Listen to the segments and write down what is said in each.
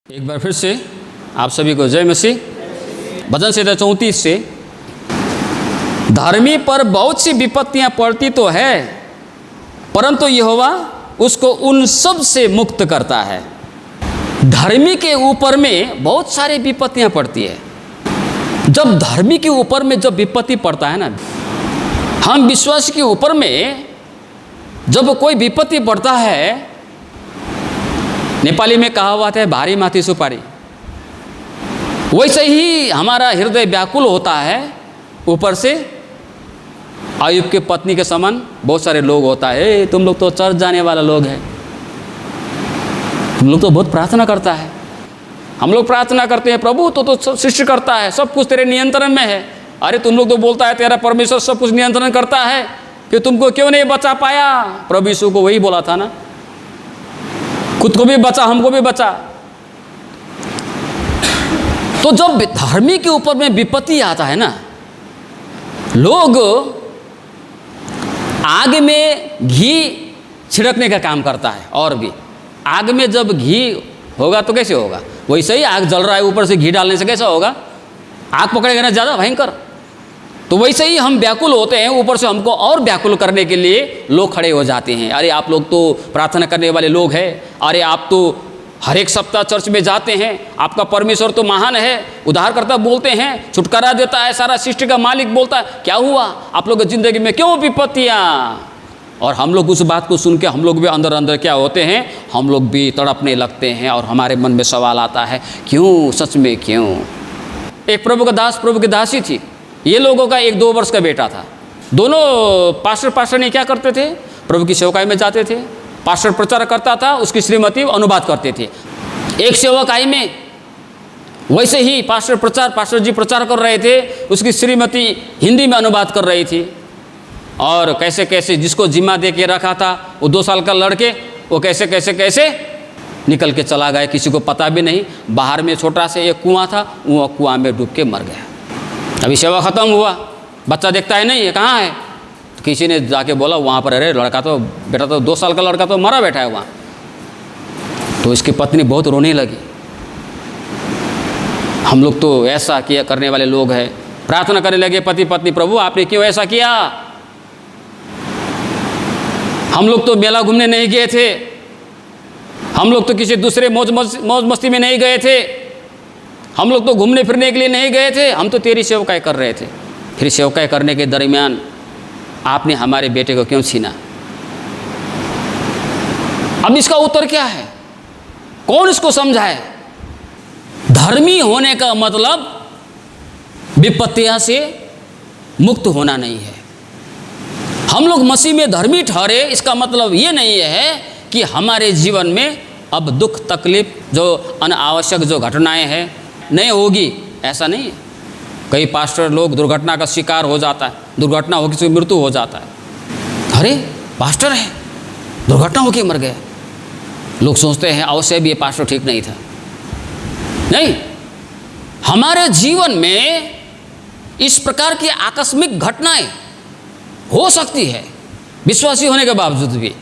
एक बार फिर से आप सभी को जय मसीह। भजन संहिता 34 से, धर्मी पर बहुत सी विपत्तियां पड़ती तो है, परंतु यहोवा उसको उन सब से मुक्त करता है। धर्मी के ऊपर में बहुत सारी विपत्तियां पड़ती है। जब धर्मी के ऊपर में जब विपत्ति पड़ता है ना, हम विश्वास के ऊपर में जब कोई विपत्ति पड़ता है, नेपाली में कहावत है भारी माथी सुपारी, वैसे ही हमारा हृदय व्याकुल होता है। ऊपर से आयुब के पत्नी के समान बहुत सारे लोग होता है, तुम लोग तो चर्च जाने वाला लोग हैं, तुम लोग तो बहुत प्रार्थना करता है। हम लोग प्रार्थना करते हैं, प्रभु तो सृष्टि करता है, सब कुछ तेरे नियंत्रण में है। अरे तुम लोग तो बोलता है तेरा परमेश्वर सब कुछ नियंत्रण करता है, कि तुमको क्यों नहीं बचा पाया। प्रभु यीशु को वही बोला था ना, खुद को भी बचा, हमको भी बचा। तो जब धर्मी के ऊपर में विपत्ति आता है ना, लोग आग में घी छिड़कने का काम करता है। और भी आग में जब घी होगा तो कैसे होगा, वैसे ही आग जल रहा है, ऊपर से घी डालने से कैसा होगा, आग पकड़ेगा ना ज़्यादा भयंकर। तो वैसे ही हम व्याकुल होते हैं, ऊपर से हमको और व्याकुल करने के लिए लोग खड़े हो जाते हैं। अरे आप लोग तो प्रार्थना करने वाले लोग हैं, अरे आप तो हर एक सप्ताह चर्च में जाते हैं, आपका परमेश्वर तो महान है, उद्धारकर्ता बोलते हैं, छुटकारा देता है, सारा सृष्टि का मालिक बोलता है, क्या हुआ आप लोग की ज़िंदगी में, क्यों विपत्तियाँ। और हम लोग उस बात को सुन के हम लोग भी अंदर अंदर क्या होते हैं, हम लोग भी तड़पने लगते हैं। और हमारे मन में सवाल आता है, क्यों, सच में क्यों। एक प्रभु का दास, प्रभु की दासी थी, ये लोगों का 1-2 वर्ष का बेटा था। दोनों पास्टर ने क्या करते थे, प्रभु की सेवकाई में जाते थे। पास्टर प्रचार करता था, उसकी श्रीमती अनुवाद करते थे। एक सेवकाई में वैसे ही पास्टर जी प्रचार कर रहे थे, उसकी श्रीमती हिंदी में अनुवाद कर रही थी। और कैसे कैसे जिसको जिम्मा दे के रखा था, वो 2 साल का लड़के, वो कैसे कैसे कैसे निकल के चला गया, किसी को पता भी नहीं। बाहर में छोटा सा एक कुआं था, वो कुआं में डूब के मर गया। अभी सेवा ख़त्म हुआ, बच्चा देखता है नहीं है, कहाँ है, तो किसी ने जाके बोला वहाँ पर, अरे लड़का तो, बेटा तो 2 साल का लड़का तो मरा बैठा है वहाँ। तो इसकी पत्नी बहुत रोने लगी। हम लोग तो ऐसा किया करने वाले लोग हैं। प्रार्थना करने लगे पति पत्नी, प्रभु आपने क्यों ऐसा किया, हम लोग तो मेला घूमने नहीं गए थे, हम लोग तो किसी दूसरे मौज मस्ती में नहीं गए थे, हम लोग तो घूमने फिरने के लिए नहीं गए थे, हम तो तेरी सेवकाई कर रहे थे। फिर सेवकाई करने के दरमियान आपने हमारे बेटे को क्यों छीना। अब इसका उत्तर क्या है, कौन इसको समझाए। धर्मी होने का मतलब विपत्तियां से मुक्त होना नहीं है। हम लोग मसीह में धर्मी ठहरे, इसका मतलब ये नहीं है कि हमारे जीवन में अब दुख तकलीफ, जो अनावश्यक जो घटनाएं हैं नहीं होगी, ऐसा नहीं है। कई पास्टर लोग दुर्घटना का शिकार हो जाता है, दुर्घटना हो किसी की मृत्यु हो जाता है। अरे पास्टर है, दुर्घटना होकर मर गया। लोग सोचते हैं अवश्य भी ये पास्टर ठीक नहीं था। नहीं, हमारे जीवन में इस प्रकार की आकस्मिक घटनाएं हो सकती है विश्वासी होने के बावजूद भी।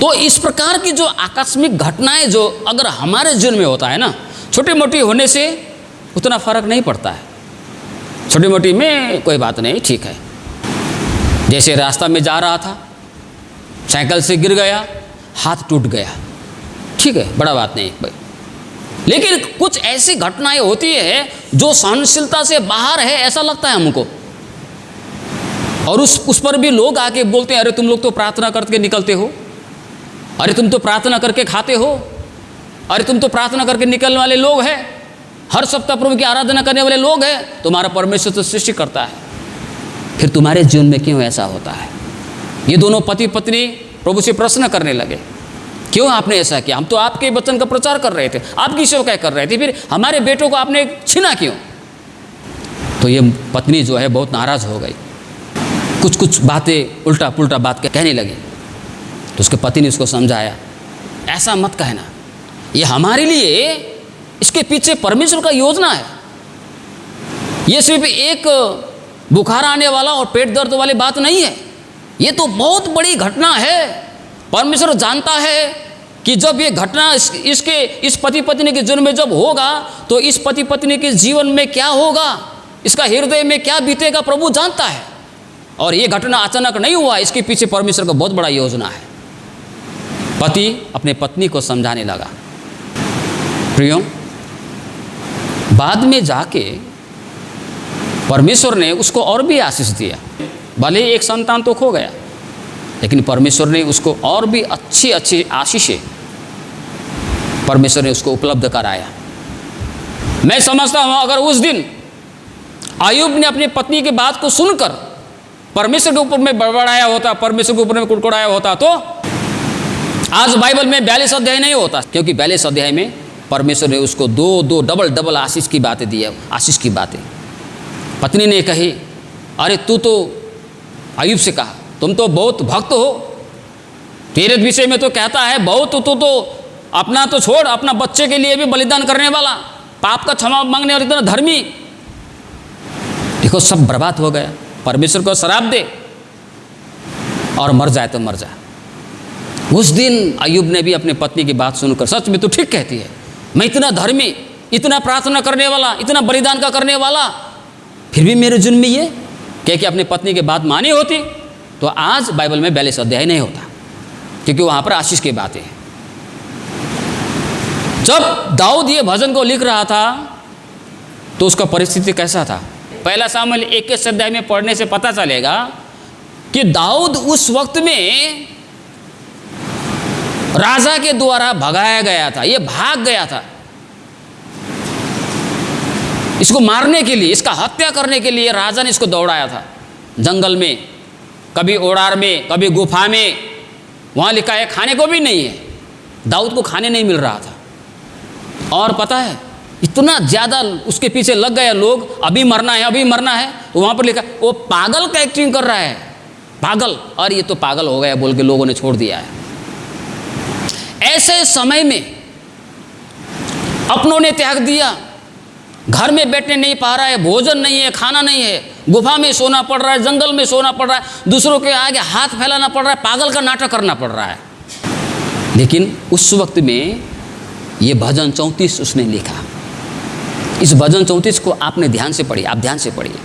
तो इस प्रकार की जो आकस्मिक घटनाएं जो अगर हमारे जीवन में होता है ना, छोटी मोटी होने से उतना फर्क नहीं पड़ता है, छोटी मोटी में कोई बात नहीं, ठीक है। जैसे रास्ता में जा रहा था, साइकिल से गिर गया, हाथ टूट गया, ठीक है, बड़ा बात नहीं भाई। लेकिन कुछ ऐसी घटनाएं होती है जो सहनशीलता से बाहर है, ऐसा लगता है हमको। और उस पर भी लोग आके बोलते हैं, अरे तुम लोग तो प्रार्थना करके निकलते हो, अरे तुम तो प्रार्थना करके खाते हो, अरे तुम तो प्रार्थना करके निकलने वाले लोग हैं, हर सप्ताह प्रभु की आराधना करने वाले लोग हैं, तुम्हारा परमेश्वर तो सृष्टि करता है, फिर तुम्हारे जीवन में क्यों ऐसा होता है। ये दोनों पति पत्नी प्रभु से प्रश्न करने लगे, क्यों आपने ऐसा किया, हम तो आपके वचन का प्रचार कर रहे थे, आपकी सेवकाई कर रहे थे, फिर हमारे बेटों को आपने छीना क्यों। तो ये पत्नी जो है बहुत नाराज हो गई, कुछ बातें उल्टा पुल्टा बात कहने लगी। तो उसके पति ने उसको समझाया, ऐसा मत कहना, ये हमारे लिए, इसके पीछे परमेश्वर का योजना है। ये सिर्फ एक बुखार आने वाला और पेट दर्द वाली बात नहीं है, ये तो बहुत बड़ी घटना है। परमेश्वर जानता है कि जब ये घटना इस पति पत्नी के जन्म में जब होगा तो इस पति पत्नी के जीवन में क्या होगा, इसका हृदय में क्या बीतेगा प्रभु जानता है। और ये घटना अचानक नहीं हुआ, इसके पीछे परमेश्वर का बहुत बड़ा योजना है। पति अपने पत्नी को समझाने लगा। प्रियो, बाद में जाके परमेश्वर ने उसको और भी आशीष दिया। भले एक संतान तो खो गया, लेकिन परमेश्वर ने उसको और भी अच्छी अच्छी आशीषें परमेश्वर ने उसको उपलब्ध कराया। मैं समझता हूँ अगर उस दिन अय्यूब ने अपनी पत्नी की बात को सुनकर परमेश्वर के ऊपर में बड़बड़ाया होता, परमेश्वर के ऊपर में कुड़कुड़ाया होता, तो आज बाइबल में 42 अध्याय नहीं होता। क्योंकि 42 अध्याय में परमेश्वर ने उसको दो डबल आशीष की बातें दी है। आशीष की बातें पत्नी ने कही, अरे तू तो अय्यूब से कहा, तुम तो बहुत भक्त हो, तेरे विषय में तो कहता है बहुत, तू तो अपना तो छोड़, अपना बच्चे के लिए भी बलिदान करने वाला, पाप का क्षमा मांगने वाला, इतना धर्मी। देखो सब बर्बाद हो गया। परमेश्वर को श्राप दे और मर जाए तो मर जाए। उस दिन अय्यूब ने भी अपने पत्नी की बात सुनकर, सच में तू ठीक कहती है, मैं इतना धर्मी, इतना प्रार्थना करने वाला, इतना बलिदान का करने वाला, फिर भी मेरे जुर्म में ये कि अपनी पत्नी की बात मानी होती तो आज बाइबल में 42 अध्याय नहीं होता, क्योंकि वहाँ पर आशीष की बातें हैं। जब दाऊद ये भजन को लिख रहा था तो उसका परिस्थिति कैसा था? पहला सामुएल 21 अध्याय में पढ़ने से पता चलेगा कि दाऊद उस वक्त में राजा के द्वारा भगाया गया था, ये भाग गया था। इसको मारने के लिए, इसका हत्या करने के लिए राजा ने इसको दौड़ाया था जंगल में, कभी ओडार में, कभी गुफा में। वहाँ लिखा है खाने को भी नहीं है, दाऊद को खाने नहीं मिल रहा था। और पता है इतना ज़्यादा उसके पीछे लग गए लोग, अभी मरना है, अभी मरना है। तो वहाँ पर लिखा वो पागल का एक्टिंग कर रहा है, पागल, और ये तो पागल हो गया बोल के लोगों ने छोड़ दिया है। ऐसे समय में अपनों ने त्याग दिया, घर में बैठने नहीं पा रहा है, भोजन नहीं है, खाना नहीं है, गुफा में सोना पड़ रहा है, जंगल में सोना पड़ रहा है, दूसरों के आगे हाथ फैलाना पड़ रहा है, पागल का नाटक करना पड़ रहा है। लेकिन उस वक्त में ये भजन 34 उसने लिखा। इस भजन 34 को आपने ध्यान से पढ़िए, आप ध्यान से पढ़िए।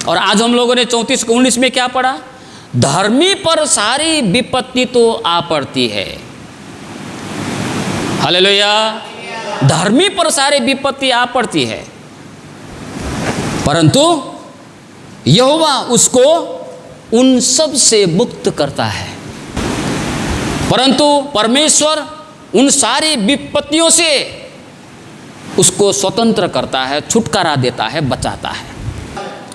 और आज हम लोगों ने 34 को 19 में क्या पढ़ा? धर्मी पर सारी विपत्ति तो आ पड़ती है। हालेलुया। धर्मी पर सारी विपत्ति आ पड़ती है, परंतु यहोवा उसको उन सब से मुक्त करता है। परंतु परमेश्वर उन सारी विपत्तियों से उसको स्वतंत्र करता है, छुटकारा देता है, बचाता है।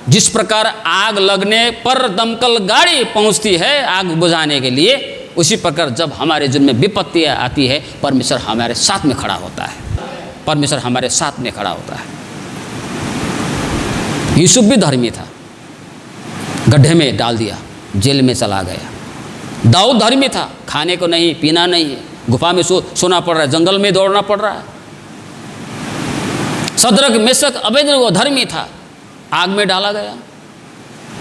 जिस प्रकार आग लगने पर दमकल गाड़ी पहुंचती है आग बुझाने के लिए, उसी प्रकार जब हमारे जीवन में विपत्ति आती है परमेश्वर हमारे साथ में खड़ा होता है। परमेश्वर हमारे साथ में खड़ा होता है। यूसुफ भी धर्मी था, गड्ढे में डाल दिया, जेल में चला गया। दाऊद धर्मी था, खाने को नहीं, पीना नहीं है, गुफा में सोना पड़ रहा है, जंगल में दौड़ना पड़ रहा है। सदरक मेशक अबेदनगो धर्मी था, आग में डाला गया।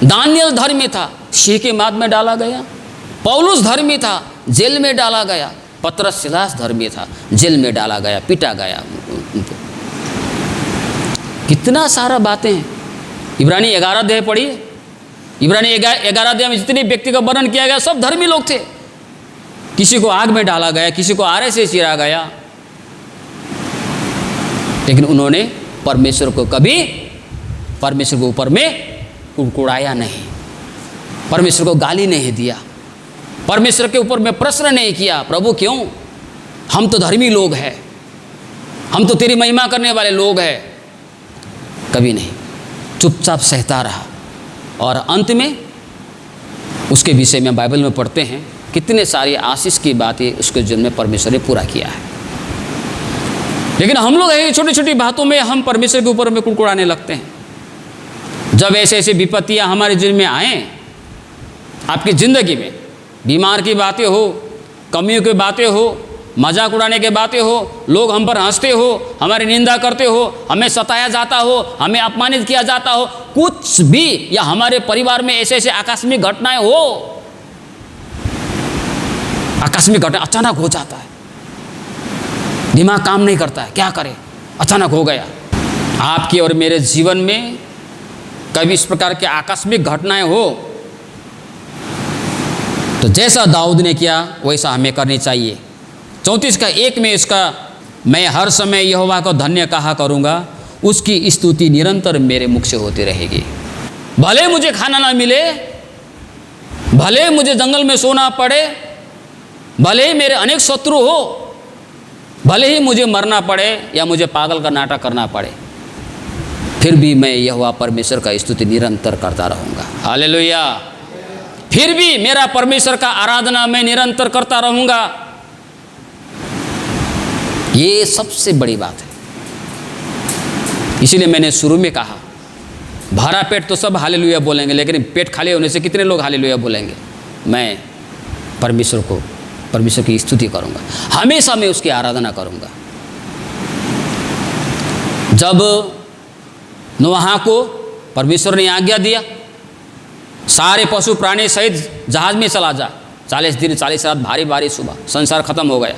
दानियल धर्मी था, सिंह के माद में डाला गया। पौलुस धर्मी था, जेल में डाला गया। पतरस सिलास धर्मी था, जेल में डाला गया, पीटा गया। कितना सारा बातें हैं। इब्रानी 11 अध्याय पढ़िए, इब्रानी 11 अध्याय में जितने व्यक्ति का वर्णन किया गया सब धर्मी लोग थे। किसी को आग में डाला गया, किसी को आरे से चीरा गया, लेकिन उन्होंने परमेश्वर को कभी परमेश्वर के ऊपर में कुड़कुड़ाया नहीं, परमेश्वर को गाली नहीं दिया, परमेश्वर के ऊपर में प्रश्न नहीं किया, प्रभु क्यों, हम तो धर्मी लोग हैं, हम तो तेरी महिमा करने वाले लोग हैं। कभी नहीं, चुपचाप सहता रहा। और अंत में उसके विषय में बाइबल में पढ़ते हैं कितने सारी आशीष की बातें उसके जीवन में परमेश्वर ने पूरा किया है। लेकिन हम लोग ये छोटी छोटी बातों में हम परमेश्वर के ऊपर में कुड़कुड़ाने लगते हैं। जब ऐसे ऐसे विपत्तियां हमारे जीवन में आए, आपकी ज़िंदगी में बीमार की बातें हो, कमियों की बातें हो, मजाक उड़ाने के बातें हो, लोग हम पर हंसते हो, हमारी निंदा करते हो, हमें सताया जाता हो, हमें अपमानित किया जाता हो, कुछ भी, या हमारे परिवार में ऐसे ऐसे आकस्मिक घटनाएं हो, आकस्मिक घटना अचानक हो जाता है, दिमाग काम नहीं करता है, क्या करें, अचानक हो गया। आपके और मेरे जीवन में कभी इस प्रकार की आकस्मिक घटनाएं हो तो जैसा दाऊद ने किया वैसा हमें करनी चाहिए। 34 का 1 में इसका, मैं हर समय यहोवा को धन्य कहा करूँगा, उसकी स्तुति निरंतर मेरे मुख से होती रहेगी। भले मुझे खाना ना मिले, भले मुझे जंगल में सोना पड़े, भले ही मेरे अनेक शत्रु हो, भले ही मुझे मरना पड़े या मुझे पागल का नाटक करना पड़े, फिर भी मैं यहोवा परमेश्वर का स्तुति निरंतर करता रहूँगा। हालेलुया। फिर भी मेरा परमेश्वर का आराधना मैं निरंतर करता रहूँगा। ये सबसे बड़ी बात है। इसीलिए मैंने शुरू में कहा, भरा पेट तो सब हालेलुया बोलेंगे, लेकिन पेट खाली होने से कितने लोग हालेलुया बोलेंगे? मैं परमेश्वर की स्तुति करूँगा, हमेशा मैं उसकी आराधना करूँगा। जब नोहा को परमेश्वर ने आज्ञा दिया, सारे पशु प्राणी सहित जहाज में चला जा, 40 दिन 40 रात भारी बारिश हुआ, संसार खत्म हो गया।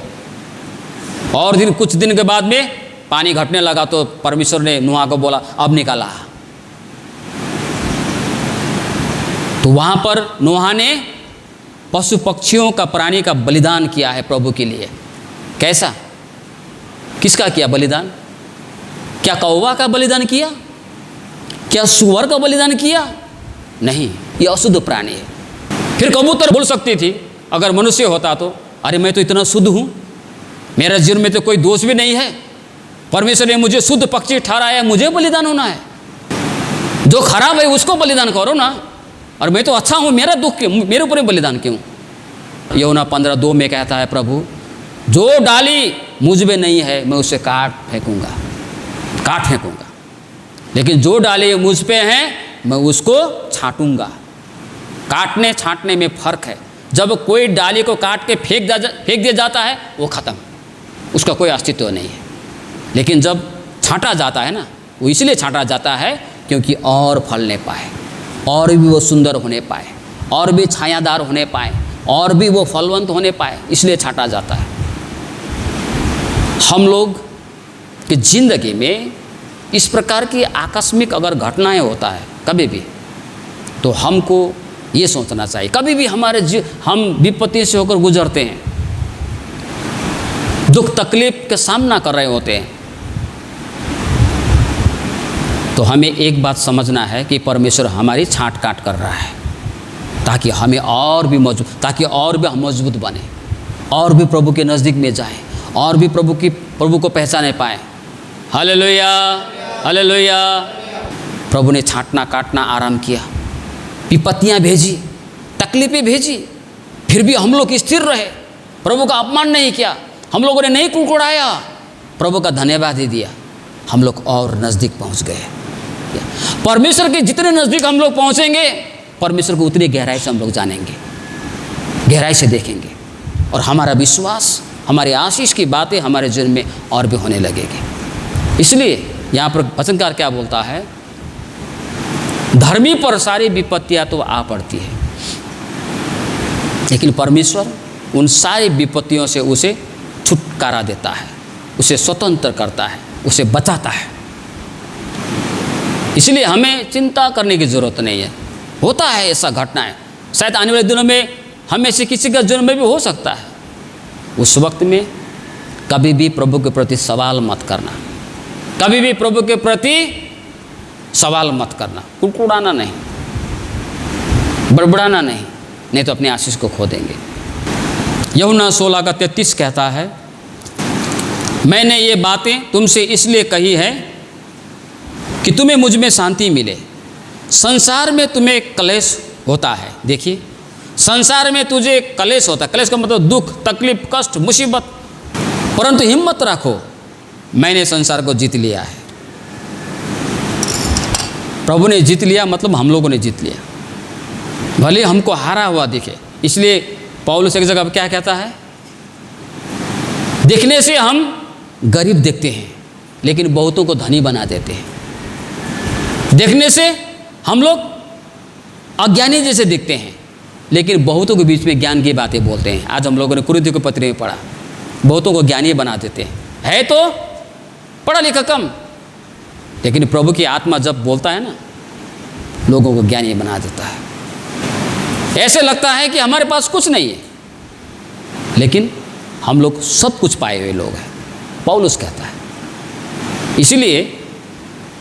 और कुछ दिन के बाद में पानी घटने लगा, तो परमेश्वर ने नोहा को बोला अब निकाला। तो वहाँ पर नोहा ने पशु पक्षियों का, प्राणी का बलिदान किया है प्रभु के लिए। कैसा, किसका किया बलिदान? क्या कौवा का बलिदान किया? क्या सुअर का बलिदान किया? नहीं, ये अशुद्ध प्राणी है। फिर कबूतर बोल सकती थी अगर मनुष्य होता तो, अरे मैं तो इतना शुद्ध हूँ, मेरा जीवन में तो कोई दोष भी नहीं है, परमेश्वर ने मुझे शुद्ध पक्षी ठहराया, मुझे बलिदान होना है। जो खराब है उसको बलिदान करो ना, और मैं तो अच्छा हूँ, मेरा दुख क्यों, मेरे ऊपर बलिदान क्यों? यूहन्ना 15:2 में कहता है प्रभु, जो डाली मुझ में नहीं है मैं उसे काट फेंकूंगा। लेकिन जो डाली मुझ पे है मैं उसको छांटूंगा। काटने छांटने में फ़र्क है। जब कोई डाली को काट के फेंक दिया जाता है वो ख़त्म, उसका कोई अस्तित्व नहीं है। लेकिन जब छांटा जाता है ना, वो इसलिए छांटा जाता है क्योंकि और फलने पाए, और भी वो सुंदर होने पाए, और भी छायादार होने पाए, और भी वो फलवंत होने पाए, इसलिए छांटा जाता है। हम लोग की जिंदगी में इस प्रकार की आकस्मिक अगर घटनाएं होता है कभी भी, तो हमको ये सोचना चाहिए, कभी भी हम विपत्ति से होकर गुजरते हैं, दुख तकलीफ का सामना कर रहे होते हैं, तो हमें एक बात समझना है कि परमेश्वर हमारी छांट काट कर रहा है, ताकि हमें और भी हम मजबूत बने, और भी प्रभु के नज़दीक में जाएं, और भी प्रभु को पहचाने पाएं। Hallelujah, hallelujah. प्रभु ने छांटना काटना आराम किया, विपत्तियाँ भेजी, तकलीफें भेजी, फिर भी हम लोग स्थिर रहे, प्रभु का अपमान नहीं किया, हम लोगों ने नहीं कुड़कुड़ाया, प्रभु का धन्यवाद ही दिया, हम लोग और नज़दीक पहुंच गए। परमेश्वर के जितने नज़दीक हम लोग पहुंचेंगे, परमेश्वर को उतनी गहराई से हम लोग जानेंगे, गहराई से देखेंगे, और हमारा विश्वास, हमारी आशीष की बातें हमारे जीवन में और भी होने लगेगी। इसलिए यहाँ पर वचनकार क्या बोलता है, धर्मी पर सारी विपत्तियाँ तो आ पड़ती है, लेकिन परमेश्वर उन सारी विपत्तियों से उसे छुटकारा देता है, उसे स्वतंत्र करता है, उसे बचाता है। इसलिए हमें चिंता करने की ज़रूरत नहीं है। होता है ऐसा घटनाएं, शायद आने वाले दिनों में हमें से किसी का जन्म में भी हो सकता है। उस वक्त में कभी भी प्रभु के प्रति सवाल मत करना, कभी भी प्रभु के प्रति सवाल मत करना, कुड़कुड़ाना नहीं, बड़बड़ाना नहीं, नहीं तो अपनी आशीष को खो देंगे। यूहन्ना 16:33 कहता है, मैंने ये बातें तुमसे इसलिए कही है कि तुम्हें मुझ में शांति मिले। संसार में तुम्हें क्लेश होता है। देखिए, संसार में तुझे क्लेश होता है, क्लेश का मतलब दुख, तकलीफ, कष्ट, मुसीबत, परंतु हिम्मत रखो, मैंने संसार को जीत लिया है। प्रभु ने जीत लिया मतलब हम लोगों ने जीत लिया, भले हमको हारा हुआ दिखे। इसलिए पौलुस एक जगह क्या कहता है, दिखने से हम गरीब दिखते हैं लेकिन बहुतों को धनी बना देते हैं। देखने से हम लोग अज्ञानी जैसे दिखते हैं लेकिन बहुतों के बीच में ज्ञान की बातें बोलते हैं। आज हम लोगों ने कुरिन्थियों की पत्री में पढ़ा, बहुतों को ज्ञानी बना देते हैं है तो पढ़ा लिखा कम, लेकिन प्रभु की आत्मा जब बोलता है ना, लोगों को ज्ञानी बना देता है। ऐसे लगता है कि हमारे पास कुछ नहीं है, लेकिन हम लोग सब कुछ पाए हुए लोग हैं, पौलुस कहता है। इसीलिए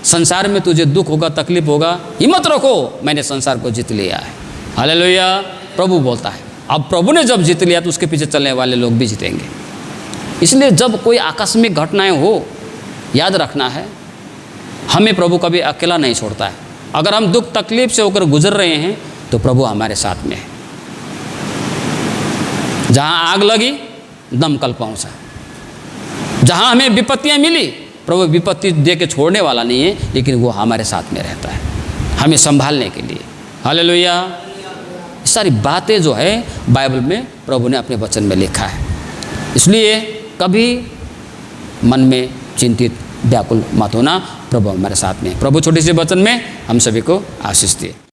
संसार में तुझे दुख होगा, तकलीफ होगा, हिम्मत रखो, मैंने संसार को जीत लिया है। हालेलुया, प्रभु बोलता है। अब प्रभु ने जब जीत लिया तो उसके पीछे चलने वाले लोग भी जीतेंगे। इसलिए जब कोई आकस्मिक घटनाएं हो, याद रखना है, हमें प्रभु कभी अकेला नहीं छोड़ता है। अगर हम दुख तकलीफ से होकर गुजर रहे हैं तो प्रभु हमारे साथ में है। जहाँ आग लगी दमकल पहुँचा, जहाँ हमें विपत्तियाँ मिली, प्रभु विपत्ति दे के छोड़ने वाला नहीं है, लेकिन वो हमारे साथ में रहता है, हमें संभालने के लिए। हालेलुया। सारी बातें जो है बाइबल में प्रभु ने अपने वचन में लिखा है। इसलिए कभी मन में चिंतित व्याकुल मत होना, प्रभु हमारे साथ में। प्रभु छोटे से वचन में हम सभी को आशीष दिए।